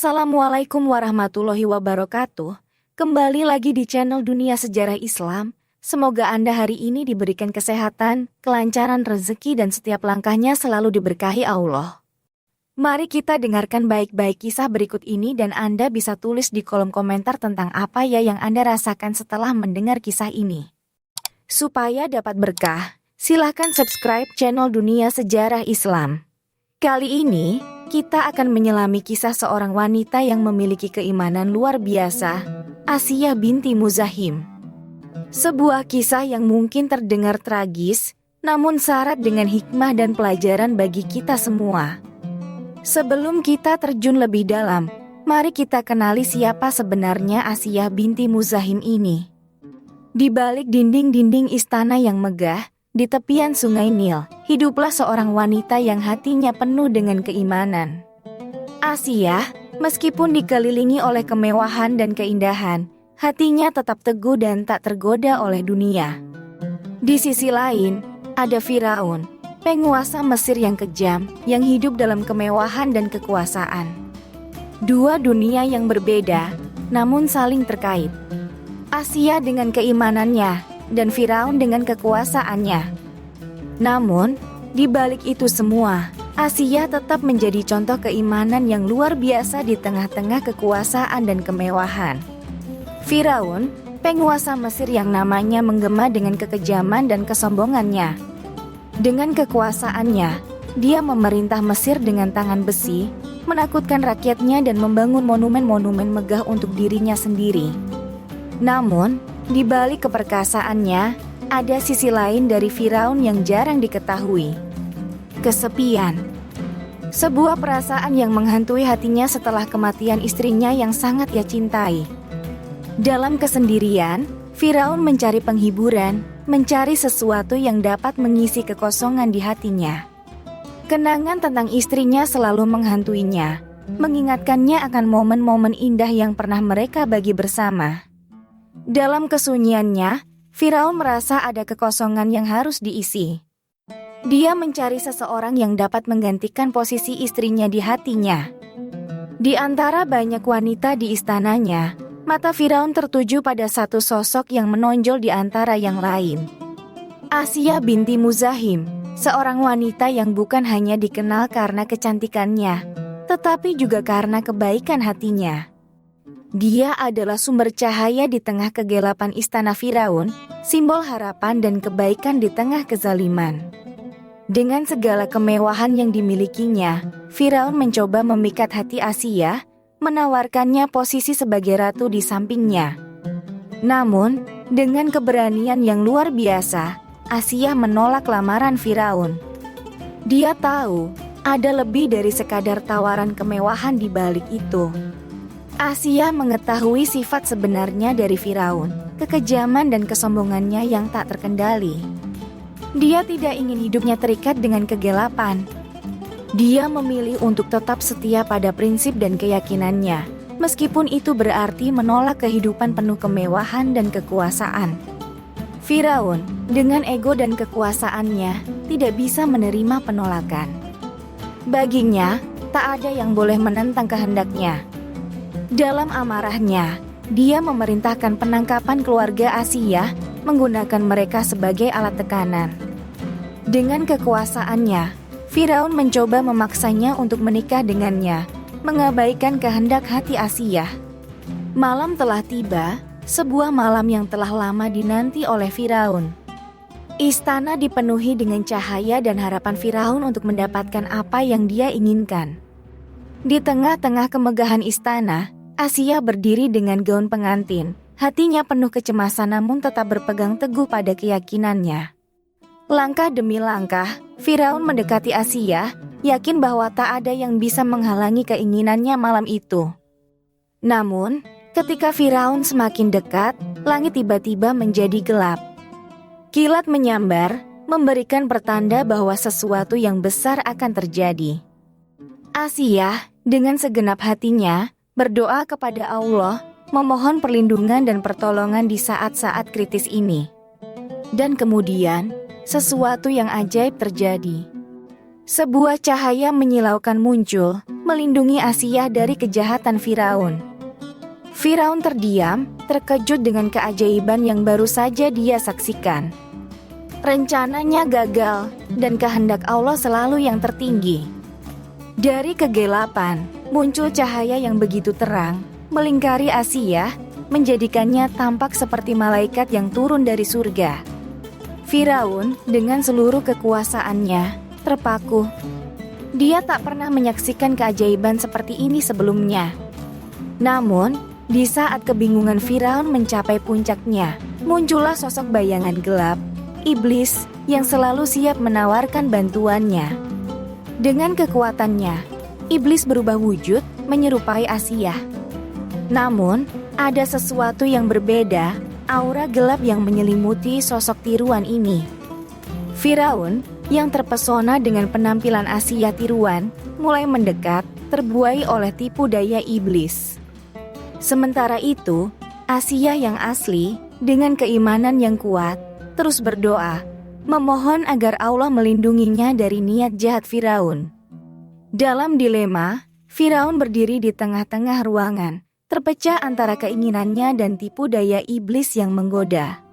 Assalamualaikum warahmatullahi wabarakatuh. Kembali lagi di channel Dunia Sejarah Islam. Semoga Anda hari ini diberikan kesehatan, kelancaran rezeki dan setiap langkahnya selalu diberkahi Allah. Mari kita dengarkan baik-baik kisah berikut ini dan Anda bisa tulis di kolom komentar tentang apa ya yang Anda rasakan setelah mendengar kisah ini. Supaya dapat berkah, silahkan subscribe channel Dunia Sejarah Islam. Kali ini, kita akan menyelami kisah seorang wanita yang memiliki keimanan luar biasa, Asiyah binti Muzahim. Sebuah kisah yang mungkin terdengar tragis, namun syarat dengan hikmah dan pelajaran bagi kita semua. Sebelum kita terjun lebih dalam, mari kita kenali siapa sebenarnya Asiyah binti Muzahim ini. Di balik dinding-dinding istana yang megah, di tepian sungai Nil, hiduplah seorang wanita yang hatinya penuh dengan keimanan. Asiyah, meskipun dikelilingi oleh kemewahan dan keindahan, hatinya tetap teguh dan tak tergoda oleh dunia. Di sisi lain, ada Firaun, penguasa Mesir yang kejam, yang hidup dalam kemewahan dan kekuasaan. Dua dunia yang berbeda, namun saling terkait. Asiyah dengan keimanannya, dan Firaun dengan kekuasaannya. Namun, di balik itu semua, Asiyah tetap menjadi contoh keimanan yang luar biasa di tengah-tengah kekuasaan dan kemewahan. Firaun, penguasa Mesir yang namanya menggema dengan kekejaman dan kesombongannya. Dengan kekuasaannya, dia memerintah Mesir dengan tangan besi, menakutkan rakyatnya dan membangun monumen-monumen megah untuk dirinya sendiri. Namun, di balik keperkasaannya, ada sisi lain dari Firaun yang jarang diketahui. Kesepian. Sebuah perasaan yang menghantui hatinya setelah kematian istrinya yang sangat ia cintai. Dalam kesendirian, Firaun mencari penghiburan, mencari sesuatu yang dapat mengisi kekosongan di hatinya. Kenangan tentang istrinya selalu menghantuinya, mengingatkannya akan momen-momen indah yang pernah mereka bagi bersama. Dalam kesunyiannya, Firaun merasa ada kekosongan yang harus diisi. Dia mencari seseorang yang dapat menggantikan posisi istrinya di hatinya. Di antara banyak wanita di istananya, mata Firaun tertuju pada satu sosok yang menonjol di antara yang lain. Asiyah binti Muzahim, seorang wanita yang bukan hanya dikenal karena kecantikannya, tetapi juga karena kebaikan hatinya. Dia adalah sumber cahaya di tengah kegelapan istana Firaun, simbol harapan dan kebaikan di tengah kezaliman. Dengan segala kemewahan yang dimilikinya, Firaun mencoba memikat hati Asiyah, menawarkannya posisi sebagai ratu di sampingnya. Namun, dengan keberanian yang luar biasa, Asiyah menolak lamaran Firaun. Dia tahu, ada lebih dari sekadar tawaran kemewahan di balik itu. Asiyah mengetahui sifat sebenarnya dari Firaun, kekejaman dan kesombongannya yang tak terkendali. Dia tidak ingin hidupnya terikat dengan kegelapan. Dia memilih untuk tetap setia pada prinsip dan keyakinannya, meskipun itu berarti menolak kehidupan penuh kemewahan dan kekuasaan. Firaun, dengan ego dan kekuasaannya, tidak bisa menerima penolakan. Baginya, tak ada yang boleh menentang kehendaknya. Dalam amarahnya, dia memerintahkan penangkapan keluarga Asiyah, menggunakan mereka sebagai alat tekanan. Dengan kekuasaannya, Firaun mencoba memaksanya untuk menikah dengannya, mengabaikan kehendak hati Asiyah. Malam telah tiba, sebuah malam yang telah lama dinanti oleh Firaun. Istana dipenuhi dengan cahaya dan harapan Firaun untuk mendapatkan apa yang dia inginkan. Di tengah-tengah kemegahan istana, Asiyah berdiri dengan gaun pengantin. Hatinya penuh kecemasan namun tetap berpegang teguh pada keyakinannya. Langkah demi langkah, Firaun mendekati Asiyah, yakin bahwa tak ada yang bisa menghalangi keinginannya malam itu. Namun, ketika Firaun semakin dekat, langit tiba-tiba menjadi gelap. Kilat menyambar, memberikan pertanda bahwa sesuatu yang besar akan terjadi. Asiyah, dengan segenap hatinya, berdoa kepada Allah, memohon perlindungan dan pertolongan di saat-saat kritis ini. Dan kemudian, sesuatu yang ajaib terjadi. Sebuah cahaya menyilaukan muncul, melindungi Asiyah dari kejahatan Firaun. Firaun terdiam, terkejut dengan keajaiban yang baru saja dia saksikan. Rencananya gagal, dan kehendak Allah selalu yang tertinggi. Dari kegelapan, muncul cahaya yang begitu terang, melingkari Asiyah, menjadikannya tampak seperti malaikat yang turun dari surga. Firaun, dengan seluruh kekuasaannya, terpaku. Dia tak pernah menyaksikan keajaiban seperti ini sebelumnya. Namun, di saat kebingungan Firaun mencapai puncaknya, muncullah sosok bayangan gelap, iblis, yang selalu siap menawarkan bantuannya. Dengan kekuatannya, iblis berubah wujud menyerupai Asiyah. Namun, ada sesuatu yang berbeda, aura gelap yang menyelimuti sosok tiruan ini. Firaun, yang terpesona dengan penampilan Asiyah tiruan, mulai mendekat, terbuai oleh tipu daya iblis. Sementara itu, Asiyah yang asli, dengan keimanan yang kuat, terus berdoa, memohon agar Allah melindunginya dari niat jahat Firaun. Dalam dilema, Firaun berdiri di tengah-tengah ruangan, terpecah antara keinginannya dan tipu daya iblis yang menggoda.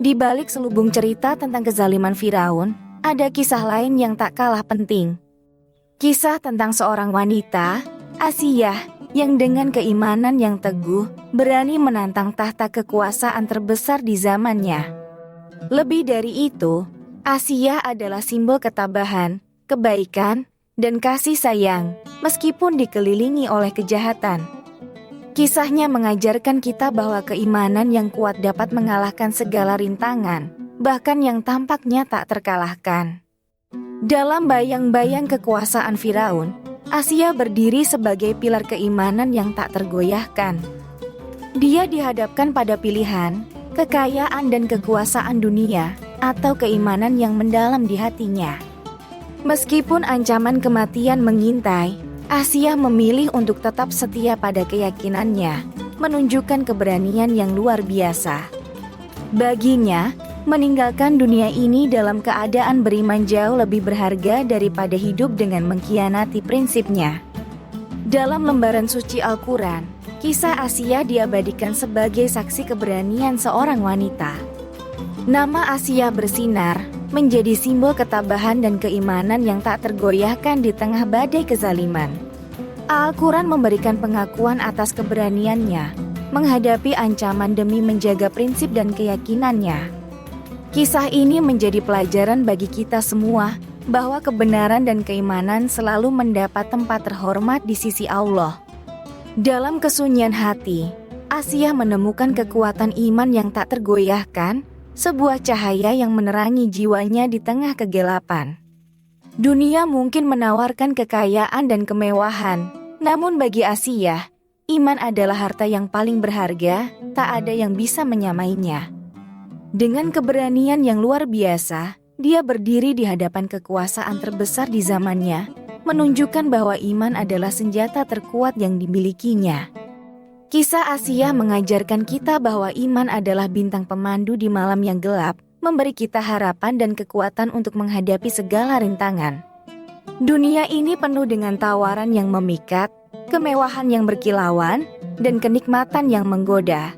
Di balik selubung cerita tentang kezaliman Firaun, ada kisah lain yang tak kalah penting. Kisah tentang seorang wanita, Asiyah, yang dengan keimanan yang teguh, berani menantang tahta kekuasaan terbesar di zamannya. Lebih dari itu, Asiyah adalah simbol ketabahan, kebaikan, dan kasih sayang, meskipun dikelilingi oleh kejahatan. Kisahnya mengajarkan kita bahwa keimanan yang kuat dapat mengalahkan segala rintangan, bahkan yang tampaknya tak terkalahkan. Dalam bayang-bayang kekuasaan Firaun, Asiyah berdiri sebagai pilar keimanan yang tak tergoyahkan. Dia dihadapkan pada pilihan, kekayaan dan kekuasaan dunia, atau keimanan yang mendalam di hatinya. Meskipun ancaman kematian mengintai, Asiyah memilih untuk tetap setia pada keyakinannya, menunjukkan keberanian yang luar biasa. Baginya, meninggalkan dunia ini dalam keadaan beriman jauh lebih berharga daripada hidup dengan mengkhianati prinsipnya. Dalam lembaran suci Al-Quran, kisah Asiyah diabadikan sebagai saksi keberanian seorang wanita. Nama Asiyah bersinar, menjadi simbol ketabahan dan keimanan yang tak tergoyahkan di tengah badai kezaliman. Al-Quran memberikan pengakuan atas keberaniannya, menghadapi ancaman demi menjaga prinsip dan keyakinannya. Kisah ini menjadi pelajaran bagi kita semua, bahwa kebenaran dan keimanan selalu mendapat tempat terhormat di sisi Allah. Dalam kesunyian hati, Asiyah menemukan kekuatan iman yang tak tergoyahkan, sebuah cahaya yang menerangi jiwanya di tengah kegelapan. Dunia mungkin menawarkan kekayaan dan kemewahan, namun bagi Asiyah, iman adalah harta yang paling berharga, tak ada yang bisa menyamainya. Dengan keberanian yang luar biasa, dia berdiri di hadapan kekuasaan terbesar di zamannya, menunjukkan bahwa iman adalah senjata terkuat yang dimilikinya. Kisah Asiyah mengajarkan kita bahwa iman adalah bintang pemandu di malam yang gelap, memberi kita harapan dan kekuatan untuk menghadapi segala rintangan. Dunia ini penuh dengan tawaran yang memikat, kemewahan yang berkilauan, dan kenikmatan yang menggoda.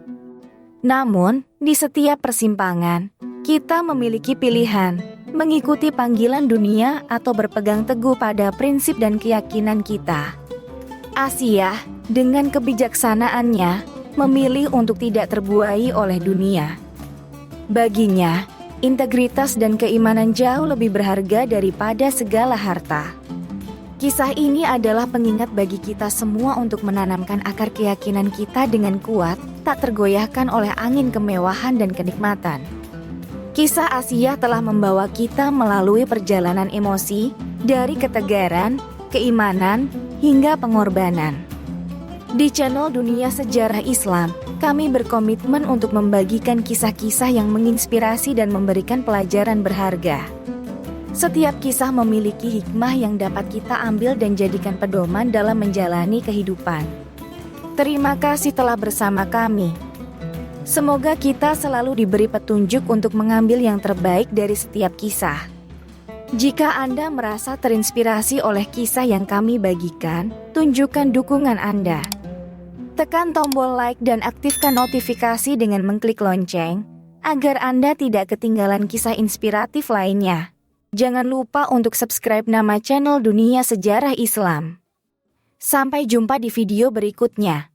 Namun, di setiap persimpangan, kita memiliki pilihan, mengikuti panggilan dunia atau berpegang teguh pada prinsip dan keyakinan kita. Asiyah, dengan kebijaksanaannya, memilih untuk tidak terbuai oleh dunia. Baginya, integritas dan keimanan jauh lebih berharga daripada segala harta. Kisah ini adalah pengingat bagi kita semua untuk menanamkan akar keyakinan kita dengan kuat, tak tergoyahkan oleh angin kemewahan dan kenikmatan. Kisah Asiyah telah membawa kita melalui perjalanan emosi, dari ketegaran, keimanan, hingga pengorbanan. Di channel Dunia Sejarah Islam, kami berkomitmen untuk membagikan kisah-kisah yang menginspirasi dan memberikan pelajaran berharga. Setiap kisah memiliki hikmah yang dapat kita ambil dan jadikan pedoman dalam menjalani kehidupan. Terima kasih telah bersama kami. Semoga kita selalu diberi petunjuk untuk mengambil yang terbaik dari setiap kisah. Jika Anda merasa terinspirasi oleh kisah yang kami bagikan, tunjukkan dukungan Anda. Tekan tombol like dan aktifkan notifikasi dengan mengklik lonceng, agar Anda tidak ketinggalan kisah inspiratif lainnya. Jangan lupa untuk subscribe nama channel Dunia Sejarah Islam. Sampai jumpa di video berikutnya.